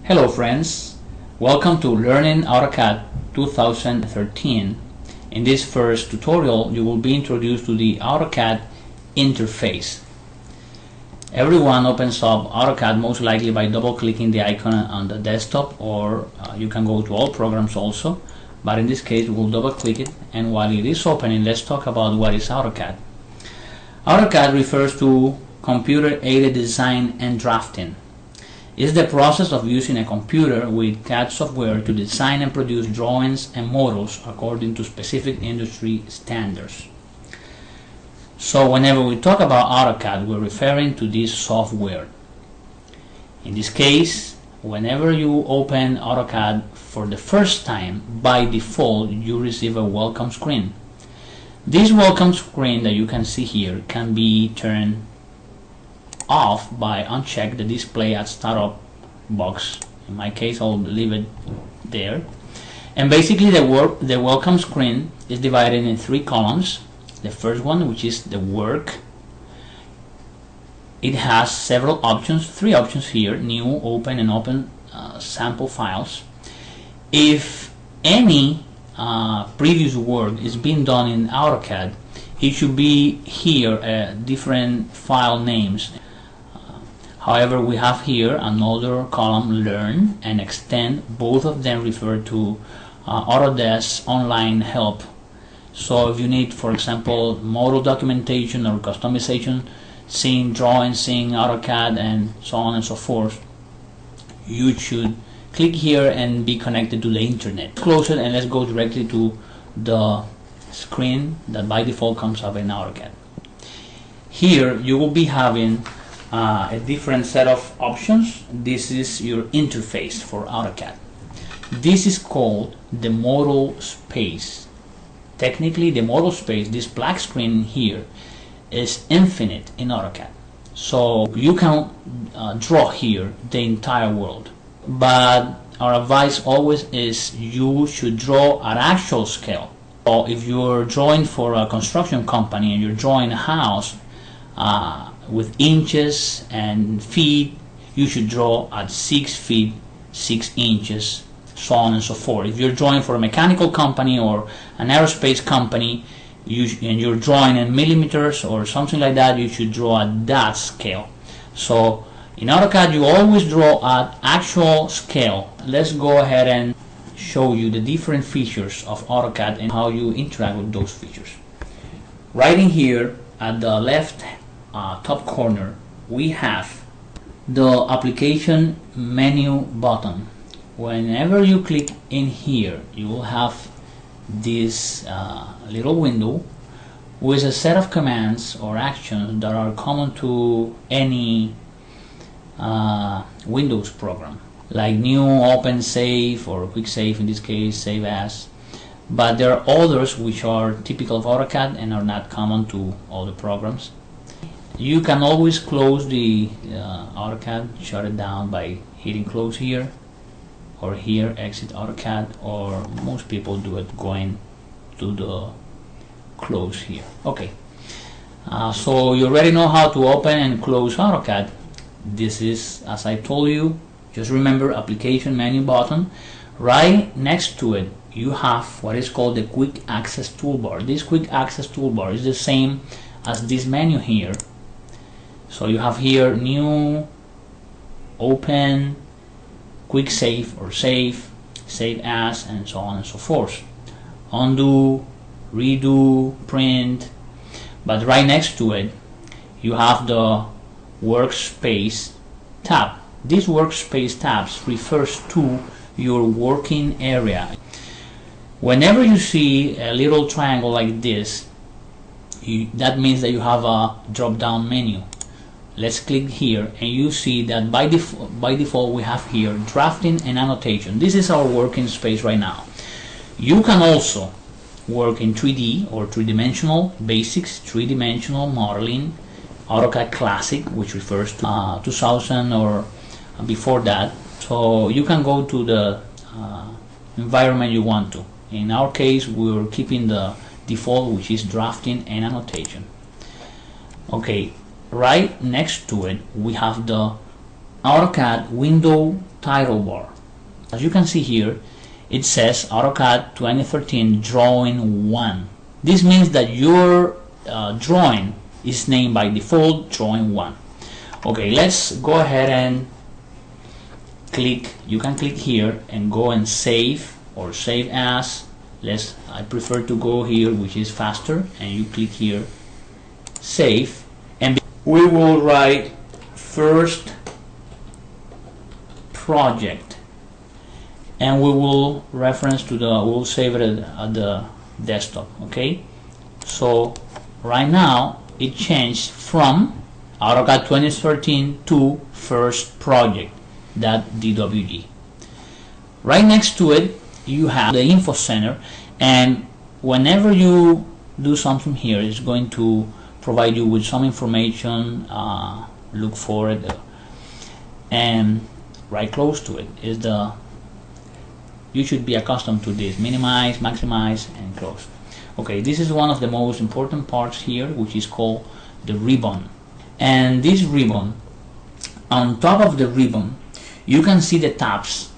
Hello friends, welcome to Learning Autocad 2013. In this first tutorial you will be introduced to the Autocad interface. Everyone opens up Autocad most likely by double clicking the icon on the desktop, or you can go to all programs also, but in this case we'll double click it, and while it is opening, let's talk about what is Autocad. Autocad refers to computer aided design and drafting. It's the process of using a computer with CAD software to design and produce drawings and models according to specific industry standards. So whenever we talk about AutoCAD, we're referring to this software. In this case, whenever you open AutoCAD for the first time, by default you receive a welcome screen. This welcome screen that you can see here can be turned off by uncheck the display at startup box. In my case, I'll leave it there. And basically the welcome screen is divided in three columns. The first one, which is the work, it has several options, three options here: new, open, and open sample files. If any previous work is being done in AutoCAD, it should be here different file names. However, we have here another column, Learn and Extend. Both of them refer to Autodesk online help. So if you need, for example, model documentation or customization, seeing drawings, seeing AutoCAD, and so on and so forth, you should click here and be connected to the internet. Close it and let's go directly to the screen that by default comes up in AutoCAD. Here you will be having a different set of options. This is your interface for AutoCAD. This is called the model space. Technically, the model space, this black screen here, is infinite in AutoCAD. So you can draw here the entire world. But our advice always is you should draw at actual scale. So if you're drawing for a construction company and you're drawing a house, with inches and feet, you should draw at 6 feet 6 inches, so on and so forth. If you're drawing for a mechanical company or an aerospace company, and you're drawing in millimeters or something like that, you should draw at that scale. So in AutoCAD you always draw at actual scale. Let's go ahead and show you the different features of AutoCAD and how you interact with those features. Right in here at the left top corner, we have the application menu button. Whenever you click in here, you will have this little window with a set of commands or actions that are common to any Windows program, like new, open, save, or quick save, in this case save as. But there are others which are typical of AutoCAD and are not common to all the programs. You can always close the AutoCAD, shut it down by hitting close here, or here exit AutoCAD, or most people do it going to the close here. Okay, so you already know how to open and close AutoCAD. This is, as I told you, just remember application menu button. Right next to it you have what is called the quick access toolbar. This quick access toolbar is the same as this menu here. So you have here new, open, quick save or save, save as, and so on and so forth. Undo, redo, print. But right next to it you have the workspace tab. This workspace tabs refers to your working area. Whenever you see a little triangle like this, that means that you have a drop down menu. Let's click here and you see that by default we have here drafting and annotation. This is our working space right now. You can also work in 3D or three-dimensional basics, three-dimensional modeling, AutoCAD Classic, which refers to 2000 or before that. So you can go to the environment you want to. In our case we're keeping the default, which is drafting and annotation. Okay, right next to it we have the AutoCAD window title bar. As you can see here, it says AutoCAD 2013 Drawing 1. This means that your drawing is named by default Drawing 1. Okay, let's go ahead and click. You can click here and go and save or save as. I prefer to go here, which is faster, and you click here, save, and we will write first project, and we will reference to we'll save it at the desktop. Okay, so right now it changed from AutoCAD 2013 to first project .dwg. Right next to it you have the info center, and whenever you do something here, it's going to provide you with some information. Look for it, and right close to it is you should be accustomed to this: minimize, maximize, and close. Okay, this is one of the most important parts here, which is called the ribbon. And this ribbon, on top of the ribbon, you can see the tabs: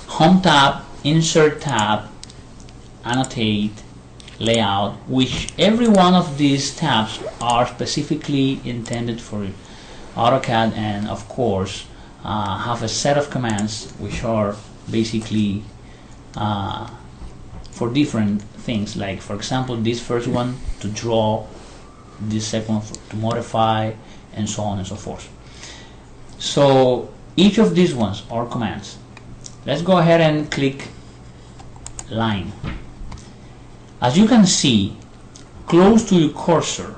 Home tab, Insert tab, Annotate, Layout, which every one of these tabs are specifically intended for AutoCAD, and of course have a set of commands which are basically for different things. Like, for example, this first one to draw, this second one to modify, and so on and so forth. So each of these ones are commands. Let's go ahead and click line. As you can see, close to your cursor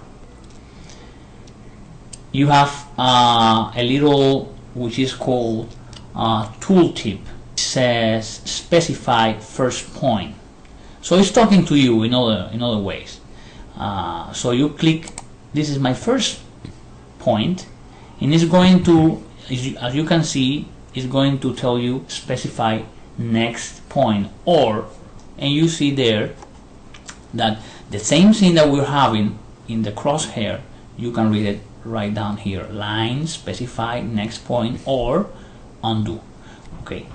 you have a little which is called tooltip. It says specify first point. So it's talking to you in other ways. So you click, this is my first point, and it's going to, as you can see, is going to tell you specify next point, and you see there that the same thing that we're having in the crosshair, you can read it right down here: line, specify next point, or undo. Okay,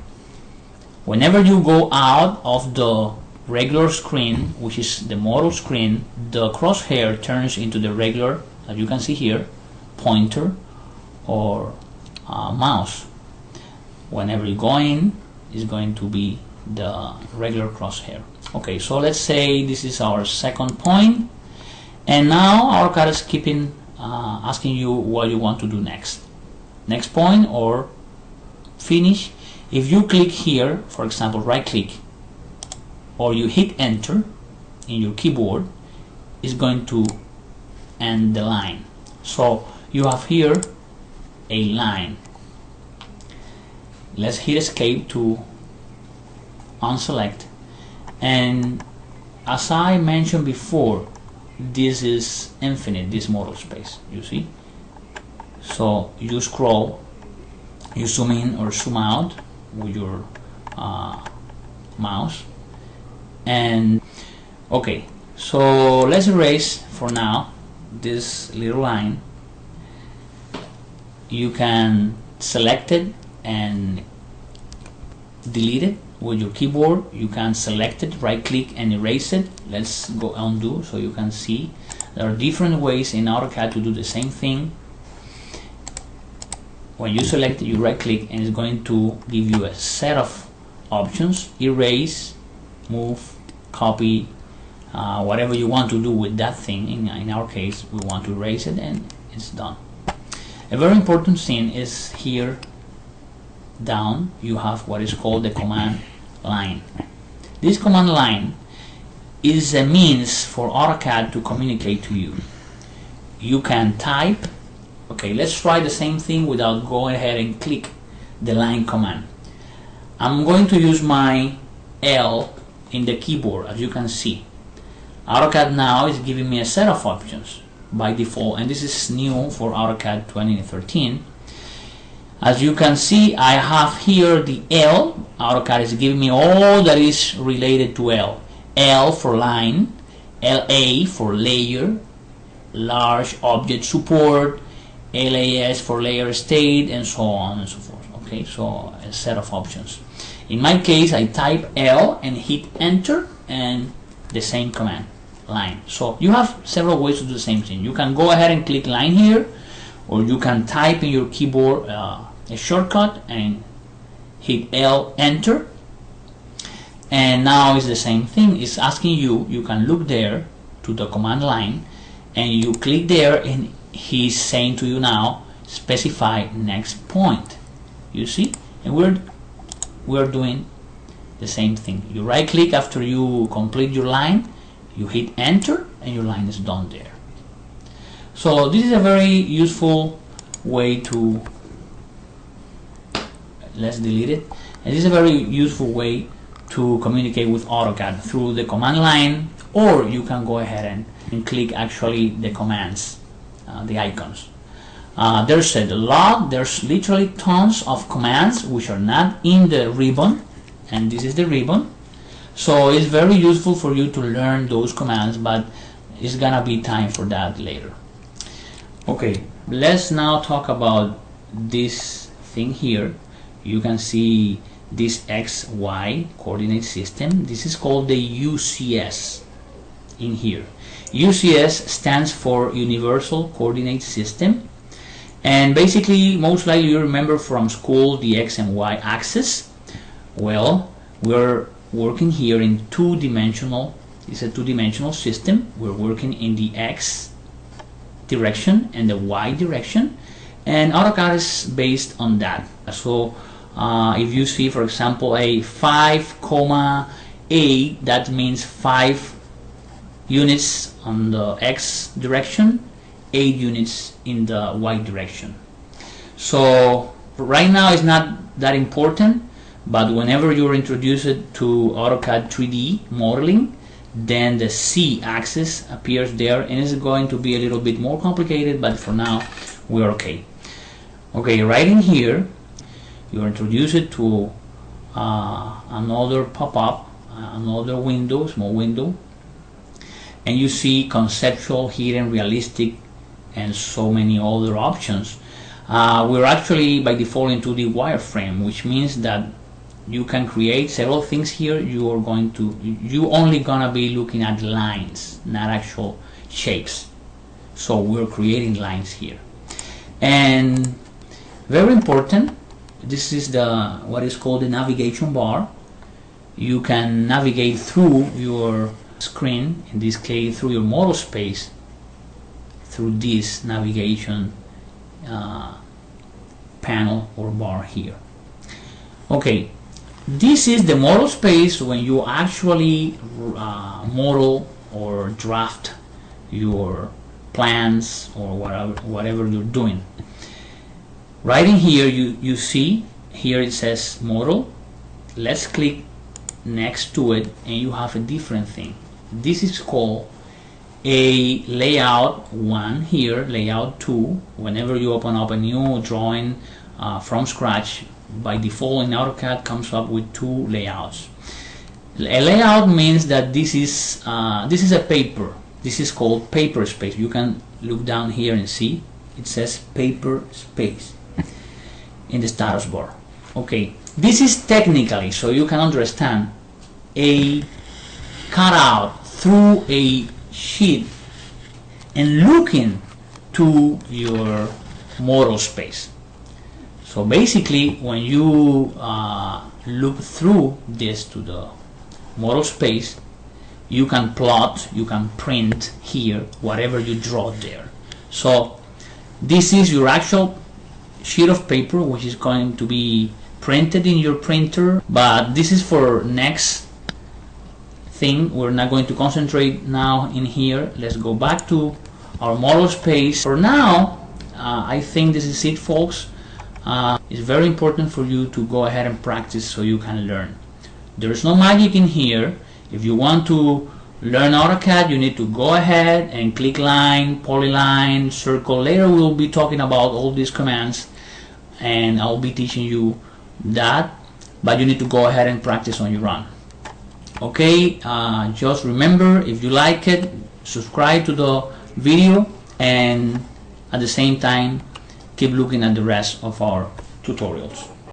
whenever you go out of the regular screen, which is the model screen, the crosshair turns into the regular, as you can see here, pointer or mouse. Whenever you go in, is going to be the regular crosshair. Okay, so let's say this is our second point, and now AutoCAD is keeping asking you what you want to do next. Next point or finish. If you click here, for example, right click, or you hit enter in your keyboard, is going to end the line. So you have here a line. Let's hit escape to unselect, and as I mentioned before, this is infinite, this model space, you see. So you scroll, you zoom in or zoom out with your mouse, and okay, so let's erase for now this little line. You can select it and delete it with your keyboard. You can select it, right click, and erase it. Let's go undo so you can see there are different ways in AutoCAD to do the same thing. When you select it, you right click, and it's going to give you a set of options: erase, move, copy, whatever you want to do with that thing. In our case, we want to erase it, and it's done. A very important thing is here down you have what is called the command line. This command line is a means for AutoCAD to communicate to you. You can type. Okay, let's try the same thing without going ahead and click the line command. I'm going to use my L in the keyboard. As you can see, AutoCAD now is giving me a set of options by default, and this is new for AutoCAD 2013. As you can see, I have here the L. AutoCAD is giving me all that is related to L. L for line, LA for layer, large object support, LAS for layer state, and so on and so forth. Okay, so a set of options. In my case, I type L and hit enter, and the same command, line. So you have several ways to do the same thing. You can go ahead and click line here, or you can type in your keyboard a shortcut and hit L, enter, and now it's the same thing. It's asking you, you can look there to the command line, and you click there, and he's saying to you now, specify next point. You see, and we're doing the same thing. You right click after you complete your line, you hit enter, and your line is done there. So this is a very useful way to, let's delete it, and this is a very useful way to communicate with AutoCAD through the command line, or you can go ahead and click actually the commands, the icons. There's a lot, there's literally tons of commands which are not in the ribbon, and this is the ribbon. So it's very useful for you to learn those commands, but it's gonna be time for that later. Okay, let's now talk about this thing here. You can see this XY coordinate system. This is called the UCS in here. UCS stands for Universal Coordinate System, and basically most likely you remember from school the X and Y axis. Well, we're working here in two-dimensional, it's a two-dimensional system. We're working in the X direction and the Y direction, and AutoCAD is based on that. So if you see, for example, a 5,8, that means 5 units on the X direction, 8 units in the Y direction. So right now it's not that important, but whenever you're introduced to AutoCAD 3D modeling, then the C axis appears there, and it's going to be a little bit more complicated, but for now we're okay. Okay, right in here you're introduced to another pop-up, another window, small window, and you see conceptual, hidden, realistic, and so many other options. We're actually by default into the wireframe, which means that you can create several things here. You only gonna be looking at lines, not actual shapes. So we're creating lines here, and very important, this is what is called the navigation bar. You can navigate through your screen, in this case through your model space, through this navigation panel or bar here. Okay, this is the model space when you actually model or draft your plans or whatever you're doing. Right in here you see here it says model. Let's click next to it, and you have a different thing. This is called a layout 1 here, layout 2. Whenever you open up a new drawing from scratch, by default in AutoCAD comes up with 2 layouts. A layout means that this is a paper. This is called paper space. You can look down here and see it says paper space in the status bar. Okay, this is technically, so you can understand, a cutout through a sheet and looking to your model space. So basically when you look through this to the model space, you can plot, you can print here whatever you draw there. So this is your actual sheet of paper, which is going to be printed in your printer, but this is for next thing. We're not going to concentrate now in here. Let's go back to our model space. For now, I think this is it, folks. It's very important for you to go ahead and practice so you can learn. There's no magic in here. If you want to learn AutoCAD, you need to go ahead and click line, polyline, circle. Later we'll be talking about all these commands, and I'll be teaching you that, but you need to go ahead and practice on your own. Okay, just remember, if you like it, subscribe to the video, and at the same time keep looking at the rest of our tutorials.